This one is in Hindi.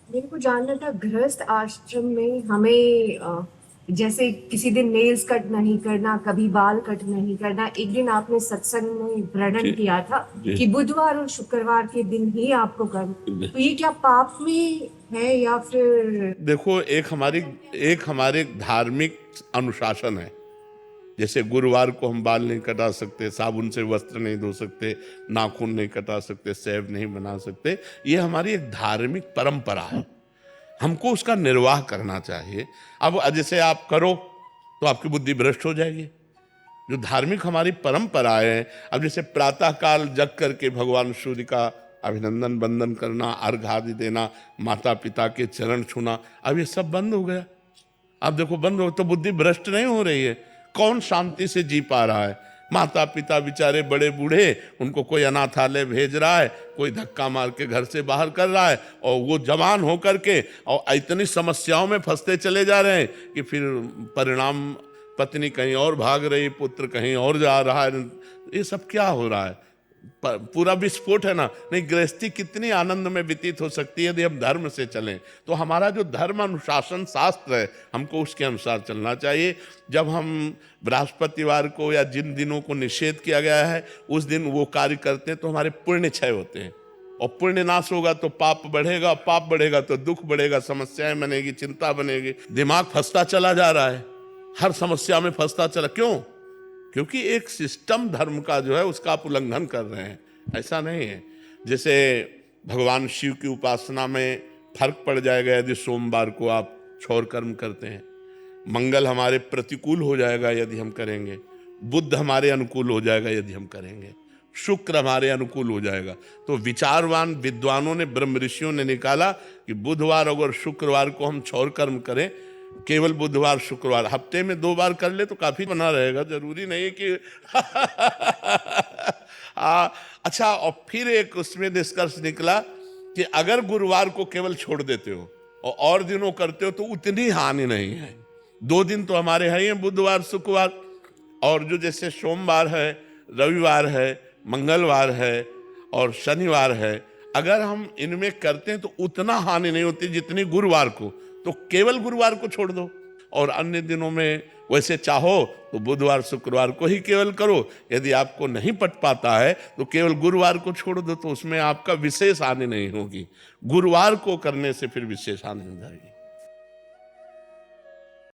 मेरे को जानना था गृहस्थ आश्रम में हमें जैसे किसी दिन नेल्स कट नहीं करना, कभी बाल कट नहीं करना। एक दिन आपने सत्संग में जी वर्णन किया था जी। कि बुधवार और शुक्रवार के दिन ही आपको करना। तो ये क्या पाप में है या फिर? देखो, एक हमारे धार्मिक अनुशासन है। जैसे गुरुवार को हम बाल नहीं कटा सकते, साबुन से वस्त्र नहीं धो सकते, नाखून नहीं कटा सकते, सेव नहीं बना सकते। ये हमारी एक धार्मिक परंपरा है, हमको उसका निर्वाह करना चाहिए। अब जैसे आप करो तो आपकी बुद्धि भ्रष्ट हो जाएगी। जो धार्मिक हमारी परंपरा है, अब जैसे प्रातः काल जग करके भगवान सूर्य का अभिनंदन बंदन करना, अर्घ आदि देना, माता पिता के चरण छूना, अब ये सब बंद हो गया। अब देखो बंद हो तो बुद्धि भ्रष्ट नहीं हो रही है। कौन शांति से जी पा रहा है? माता पिता बेचारे बड़े बूढ़े, उनको कोई अनाथालय भेज रहा है, कोई धक्का मार के घर से बाहर कर रहा है, और वो जवान होकर के और इतनी समस्याओं में फंसते चले जा रहे हैं कि फिर परिणाम पत्नी कहीं और भाग रही, पुत्र कहीं और जा रहा है। ये सब क्या हो रहा है? पूरा विस्फोट है ना। नहीं, गृहस्थी कितनी आनंद में व्यतीत हो सकती है यदि हम धर्म से चलें। तो हमारा जो धर्म अनुशासन शास्त्र है, हमको उसके अनुसार चलना चाहिए। जब हम बृहस्पतिवार को या जिन दिनों को निषेध किया गया है उस दिन वो कार्य करते हैं तो हमारे पुण्य क्षय होते हैं, और पुण्य नाश होगा तो पाप बढ़ेगा, पाप बढ़ेगा तो दुख बढ़ेगा, समस्याएं बनेगी, चिंता बनेगी, दिमाग फंसता चला जा रहा है, हर समस्या में फंसता चला। क्यों? क्योंकि एक सिस्टम धर्म का जो है उसका आप उल्लंघन कर रहे हैं। ऐसा नहीं है। जैसे भगवान शिव की उपासना में फर्क पड़ जाएगा यदि सोमवार को आप क्षौर कर्म करते हैं, मंगल हमारे प्रतिकूल हो जाएगा यदि हम करेंगे, बुध हमारे अनुकूल हो जाएगा यदि हम करेंगे, शुक्र हमारे अनुकूल हो जाएगा। तो विचारवान विद्वानों ने, ब्रह्म ऋषियों ने निकाला कि बुधवार और शुक्रवार को हम क्षौर कर्म करें, केवल बुधवार शुक्रवार, हफ्ते में 2 बार कर ले तो काफी बना रहेगा, जरूरी नहीं कि अच्छा। और फिर एक उसमें निष्कर्ष निकला कि अगर गुरुवार को केवल छोड़ देते हो और दिनों करते हो तो उतनी हानि नहीं है। 2 दिन तो हमारे हैं ही, बुधवार शुक्रवार, और जो जैसे सोमवार है, रविवार है, मंगलवार है और शनिवार है, अगर हम इनमें करते हैं तो उतना हानि नहीं होती जितनी गुरुवार को। तो केवल गुरुवार को छोड़ दो, और अन्य दिनों में वैसे चाहो तो बुधवार शुक्रवार को ही केवल करो। यदि आपको नहीं पट पाता है तो केवल गुरुवार को छोड़ दो, तो उसमें आपका विशेष हानि नहीं होगी। गुरुवार को करने से फिर विशेष हानि हो जाएगी।